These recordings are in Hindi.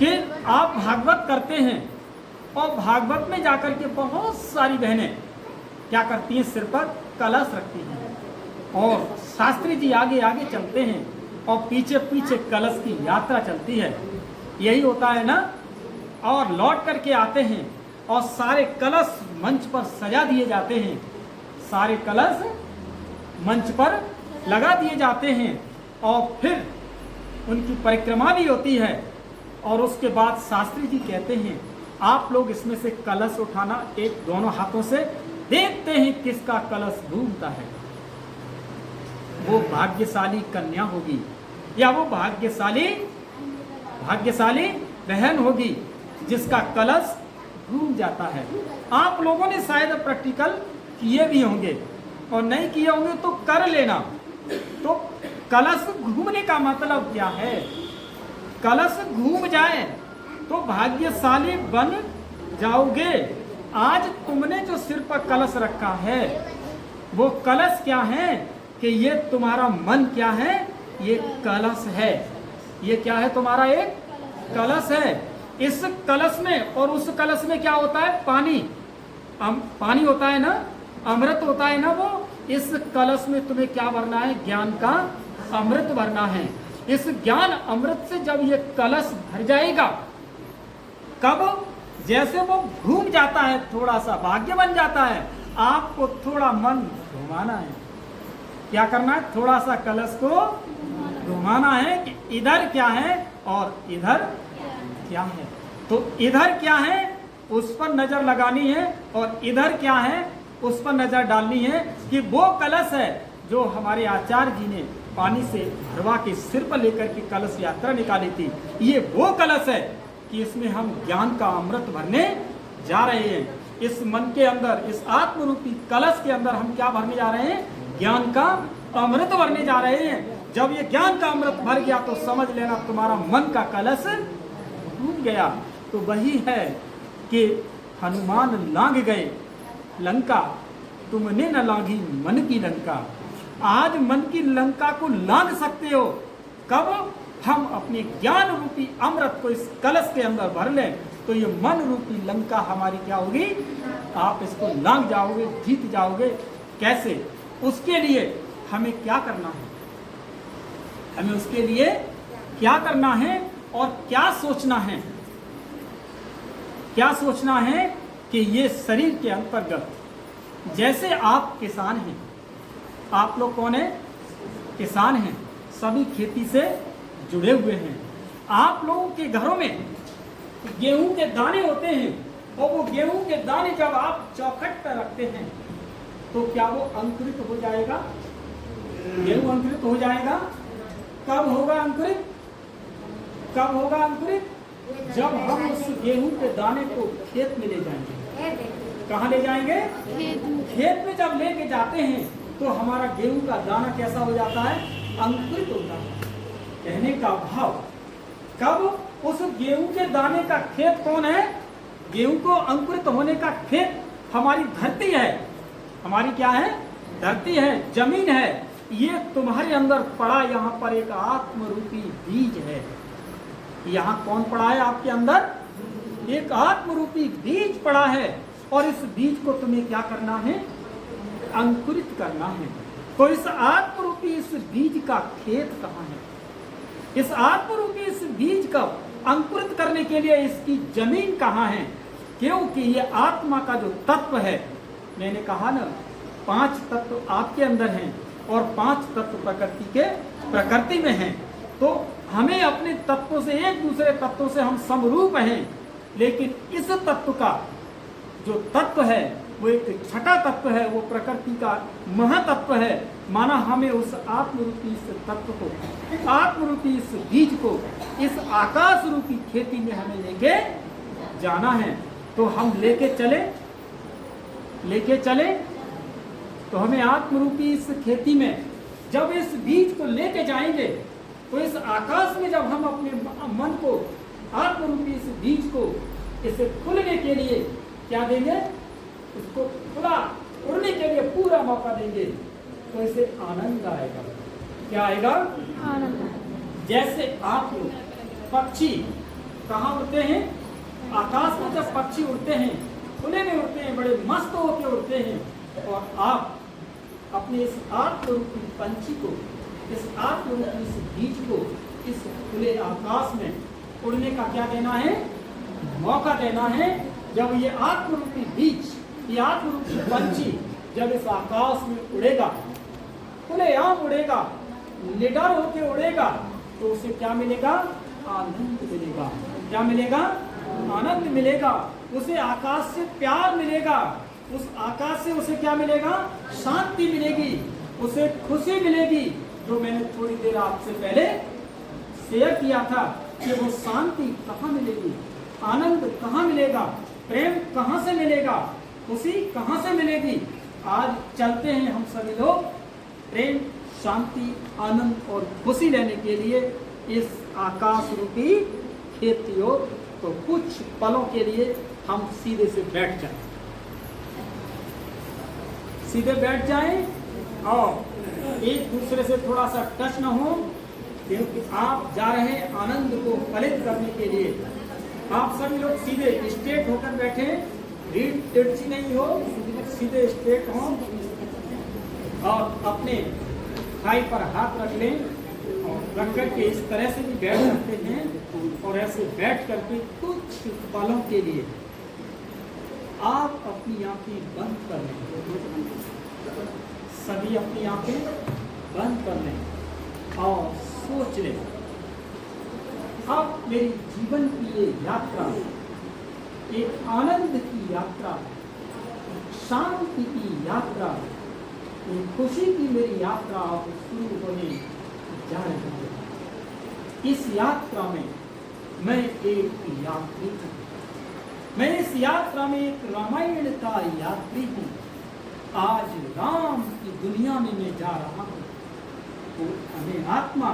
कि आप भागवत करते हैं और भागवत में जाकर के बहुत सारी बहनें क्या करती हैं, सिर पर कलश रखती हैं और शास्त्री जी आगे आगे चलते हैं और पीछे पीछे कलश की यात्रा चलती है। यही होता है ना। और लौट करके आते हैं और सारे कलश मंच पर सजा दिए जाते हैं, सारे कलश मंच पर लगा दिए जाते हैं और फिर उनकी परिक्रमा भी होती है। और उसके बाद शास्त्री जी कहते हैं आप लोग इसमें से कलश उठाना, एक दोनों हाथों से देखते हैं किसका कलश घूमता है। वो भाग्यशाली कन्या होगी या वो भाग्यशाली बहन होगी जिसका कलश घूम जाता है। आप लोगों ने शायद प्रैक्टिकल किए भी होंगे और नहीं किए होंगे तो कर लेना। तो कलश घूमने का मतलब क्या है? कलश घूम जाए तो भाग्यशाली बन जाओगे। आज तुमने जो सिर पर कलश रखा है वो कलश क्या है कि ये तुम्हारा मन क्या है, ये कलश है। ये क्या है? तुम्हारा एक कलश है। इस कलश में और उस कलश में क्या होता है? पानी पानी होता है ना, अमृत होता है ना। वो इस कलश में तुम्हें क्या भरना है? ज्ञान का अमृत भरना है। इस ज्ञान अमृत से जब ये कलश भर जाएगा, कब? जैसे वो घूम जाता है, थोड़ा सा भाग्य बन जाता है, आपको थोड़ा मन घुमाना है। क्या करना है? थोड़ा सा कलश को घुमाना है कि इधर क्या है और इधर क्या है। तो इधर क्या है उस पर नजर लगानी है और इधर क्या है उस पर नजर डालनी है कि वो कलश है जो हमारे आचार्य जी ने पानी से भरवा के सिर पर लेकर के कलश यात्रा निकाली थी। ये वो कलश है कि इसमें हम ज्ञान का अमृत भरने जा रहे हैं। इस मन के अंदर, इस आत्मरूपी कलश के अंदर हम क्या भरने जा रहे हैं? ज्ञान का अमृत भरने जा रहे हैं। जब ये ज्ञान का अमृत भर गया तो समझ लेना तुम्हारा मन का कलश डूब गया। तो वही है कि हनुमान लांघ गए लंका, तुमने न लांघी मन की लंका। आज मन की लंका को लांघ सकते हो कब? हम अपने ज्ञान रूपी अमृत को इस कलश के अंदर भर लें तो ये मन रूपी लंका हमारी क्या होगी? आप इसको लांघ जाओगे, जीत जाओगे। कैसे? उसके लिए हमें क्या करना है? हमें उसके लिए क्या करना है और क्या सोचना है? क्या सोचना है कि ये शरीर के अंतर्गत, जैसे आप किसान हैं, आप लोग कौन है? किसान हैं, सभी खेती से जुड़े हुए हैं। आप लोगों के घरों में गेहूं के दाने होते हैं और वो गेहूं के दाने जब आप चौखट पर रखते हैं तो क्या वो अंकुरित हो जाएगा? गेहूं अंकुरित हो जाएगा। कब होगा अंकुरित? कब होगा अंकुरित? जब हम उस गेहूं के दाने को खेत में ले जाएंगे। कहाँ ले जाएंगे? खेत में जब लेके जाते हैं तो हमारा गेहूं का दाना कैसा हो जाता है? अंकुरित होता है। कहने का भाव, कब? उस गेहूं के दाने का खेत कौन है? गेहूं को अंकुरित होने का खेत हमारी धरती है। हमारी क्या है? धरती है, जमीन है। ये तुम्हारे अंदर पड़ा, यहाँ पर एक आत्मरूपी बीज है। यहाँ कौन पड़ा है आपके अंदर? एक आत्मरूपी बीज पड़ा है और इस बीज को तुम्हें क्या करना है? अंकुरित करना है। तो इस आत्मरूपी इस बीज का खेत कहाँ है? इस आत्मरूपी इस बीज का अंकुरित करने के लिए इसकी जमीन कहाँ है? क्योंकि ये आत्मा का जो तत्व है, मैंने कहा ना 5 तत्व आपके अंदर हैं और 5 तत्व प्रकृति में हैं। तो हमें अपने तत्वों से, एक दूसरे तत्वों से हम समरूप हैं, लेकिन इस तत्व का जो तत्व है वो एक छठा तत्व है, वो प्रकृति का महातत्व है। माना हमें उस आत्मरूपी इस तत्व को, आत्मरूपी इस बीज को इस आकाश रूपी खेती में हमें लेके जाना है। तो हम लेके चले तो हमें आत्मरूपी इस खेती में जब इस बीज को लेके जाएंगे तो इस आकाश में जब हम अपने मन को, आत्मरूपी इस बीज को, इसे खुलने के लिए क्या देंगे? उसको खुला उड़ने के लिए पूरा मौका देंगे तो इसे आनंद आएगा। क्या आएगा? आनंद। जैसे आप लोग पक्षी कहाँ उड़ते हैं? आकाश में जब पक्षी उड़ते हैं, खुले में उड़ते हैं, बड़े मस्त होकर उड़ते हैं, और आप अपने इस आत्मरूपी पंछी को, इस आत्मरूपी इस बीज को इस खुले आकाश में उड़ने का क्या देना है? मौका देना है। जब ये आत्मरूपी बीज, ये आत्मरूपी पंछी जब इस आकाश में उड़ेगा, खुलेआम उड़ेगा, निडर होकर उड़ेगा, तो उसे क्या मिलेगा? आनंद मिलेगा। क्या मिलेगा? आनंद मिलेगा। उसे आकाश से प्यार मिलेगा, उस आकाश से उसे क्या मिलेगा? शांति मिलेगी, उसे खुशी मिलेगी। जो मैंने थोड़ी देर आपसे पहले शेयर किया था कि वो शांति कहाँ मिलेगी, आनंद कहाँ मिलेगा, प्रेम कहाँ से मिलेगा, खुशी कहाँ से मिलेगी। आज चलते हैं हम सभी लोग प्रेम, शांति, आनंद और खुशी लेने के लिए इस आकाश रूपी खेत की ओर। तो कुछ पलों के लिए हम सीधे से बैठ जाएं, सीधे बैठ जाएं और एक दूसरे से थोड़ा सा टच न हो, क्योंकि आप जा रहे हैं आनंद को फलित करने के लिए। आप सभी लोग सीधे स्ट्रेट होकर बैठे, रीढ़ तिरछी नहीं हो, सीधे स्ट्रेट हो और अपने थाई पर हाथ रख लें और रख करके इस तरह से भी बैठ सकते हैं। और ऐसे बैठ करके कुछ पलों के लिए आप अपनी आंखें बंद कर लें, सभी अपनी आंखें बंद कर लें और सोच लें, अब मेरी जीवन की ये यात्रा एक आनंद की यात्रा, शांति की यात्रा, एक खुशी की मेरी यात्रा अब शुरू होने जा रही है। इस यात्रा में मैं एक यात्री हूँ, मैं इस यात्रा में एक रामायण का यात्री हूँ। आज राम की दुनिया में मैं जा रहा हूँ, तो हमें आत्मा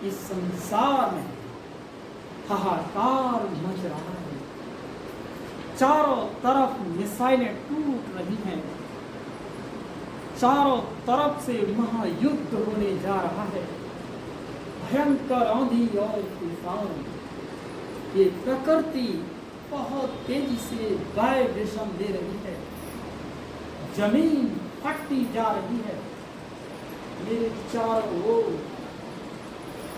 इस संसार में हाहाकार मच रहा है, चारों तरफ मिसाइलें टूट रही हैं, चारों तरफ से महायुद्ध होने जा रहा है, भयंकर आंधी और तूफान, ये प्रकृति बहुत तेजी से वाइब्रेशन दे रही है, जमीन फटती जा रही है, मेरे चारों ओर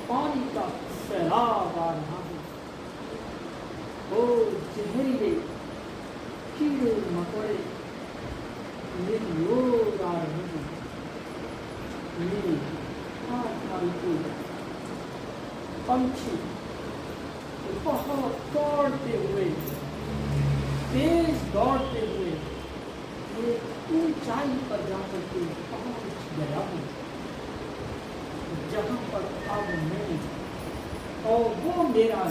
पानी का सैलाब आ रहा है, ओ जहरीले कीड़े मकोड़े मेरी ओर आ रहे हैं, मेरे पंछी बहुत दौड़ते हुए, तेज दौड़ते हुए एक ऊंचाई पर जाकर के पहुंच गया हूँ, जहाँ पर अब मैं और वो मेरा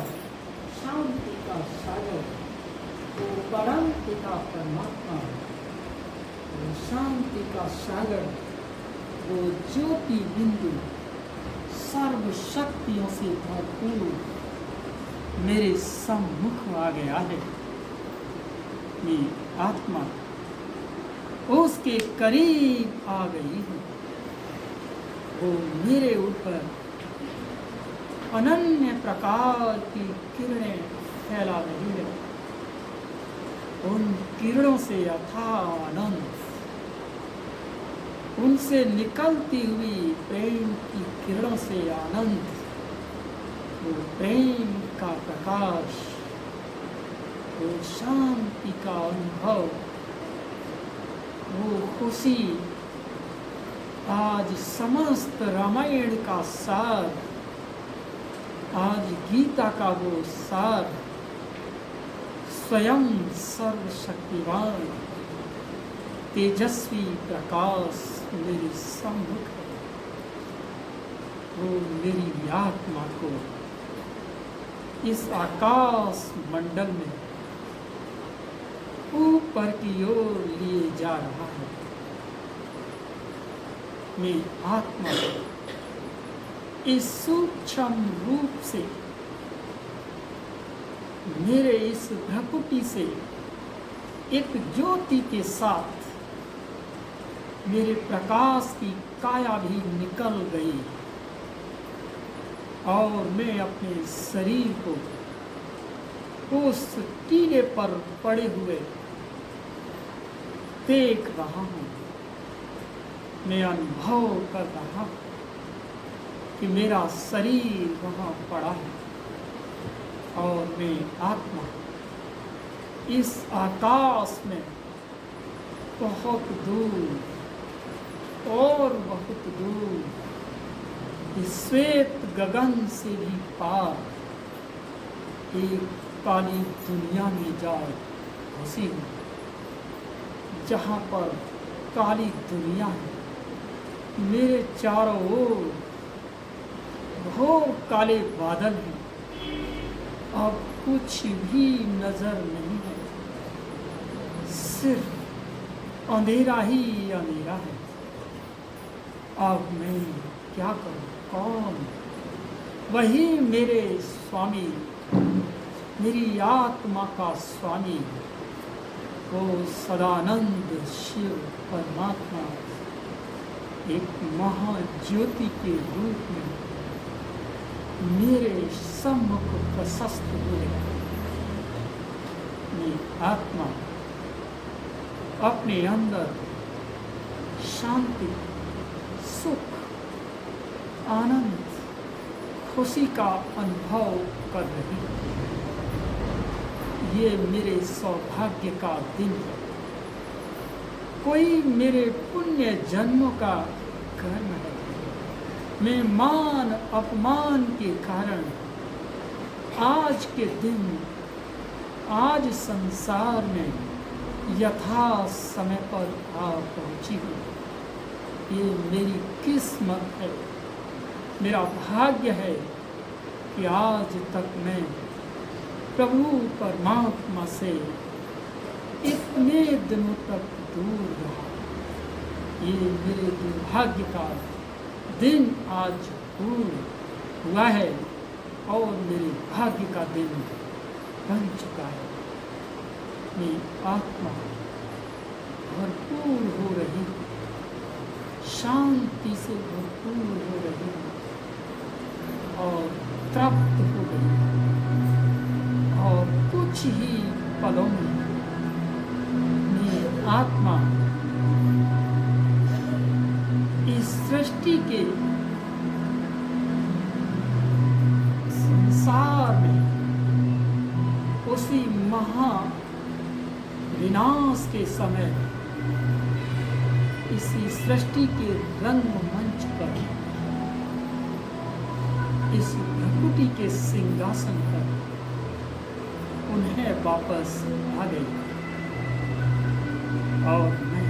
शांति का सागर, वो परम पिता परमात्मा, वो शांति का सागर, वो ज्योति बिंदु सर्व शक्तियों से भरपूर मेरे सम्मुख आ गया है। मेरी आत्मा उसके करीब आ गई है, वो मेरे ऊपर अनन्य प्रकार की किरणें फैला रही है। उन किरणों से अथाह आनंद, उनसे निकलती हुई प्रेम की किरणों से आनंद, वो प्रेम का प्रकाश, वो शांति का अनुभव, वो खुशी, आज समस्त रामायण का सार, आज गीता का वो सार, स्वयं सर्वशक्तिवान तेजस्वी प्रकाश मेरे सम्मुख है। वो मेरी आत्मा को इस आकाश मंडल में ऊपर की ओर लिए जा रहा है। मेरी आत्मा इस सूक्ष्म रूप से, मेरे इस भ्रकुटी से एक ज्योति के साथ मेरे प्रकाश की काया भी निकल गई और मैं अपने शरीर को उस टीले पर पड़े हुए देख रहा हूँ। मैं अनुभव कर रहा हूँ कि मेरा शरीर वहाँ पड़ा है और मैं आत्मा इस आकाश में बहुत दूर और बहुत दूर इस श्वेत गगन से भी पार एक काली दुनिया में जा घुसी हूँ, जहाँ पर काली दुनिया है। मेरे चारों ओर घोर काले बादल हैं, अब कुछ भी नजर नहीं है, सिर्फ अंधेरा ही अंधेरा है। अब मैं क्या करूं? कौन? वही मेरे स्वामी, मेरी आत्मा का स्वामी, वो सदानंद शिव परमात्मा एक महाज्योति के रूप में मेरे सम्मुख प्रशस्त हो गया। मेरी आत्मा अपने अंदर शांति, सुख, आनंद, खुशी का अनुभव कर रही है। ये मेरे सौभाग्य का दिन है। कोई मेरे पुण्य जन्मों का कर्म है। मैं मान अपमान के कारण आज के दिन, आज संसार में यथा समय पर आ पहुंची हूँ। ये मेरी किस्मत है, मेरा भाग्य है कि आज तक मैं प्रभु परमात्मा से इतने दिनों तक दूर रहा। ये मेरे दुर्भाग्य का दिन आज पूर्ण हुआ है और मेरे भाग्य का दिन बन चुका है। मेरी आत्मा भरपूर हो रही है, शांति से भरपूर हो रही है और तृप्त हो गई है। और कुछ ही पलों में मेरी आत्मा इस सृष्टि के संसार में उसी महा विनाश के समय इसी सृष्टि के रंगमंच पर, इस प्रकृति के सिंहासन पर उन्हें वापस आ गई और मैं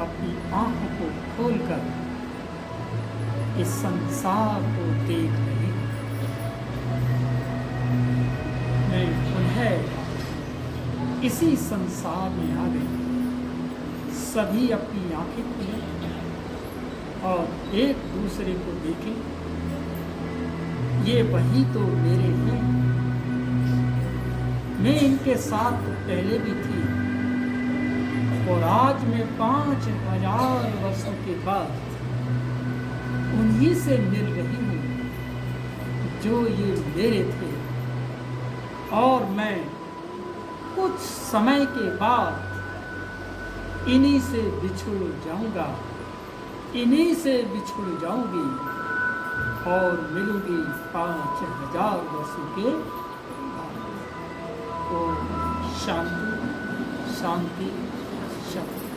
अपनी आंखों को खोलकर इस संसार को देख रही हूँ। मैं उन्हें इसी संसार में आ गई। सभी अपनी आंखें खोलें और एक दूसरे को देखें। ये वही तो मेरे हैं। मैं इनके साथ पहले भी थी और आज मैं 5000 वर्षों के बाद उन्हीं से मिल रही हूँ जो ये मेरे थे। और मैं कुछ समय के बाद इन्हीं से बिछुड़ जाऊंगा, इन्हीं से बिछुड़ जाऊंगी और मिलूंगी 5000 वर्षों के बाद। तो शांति शांति शांति।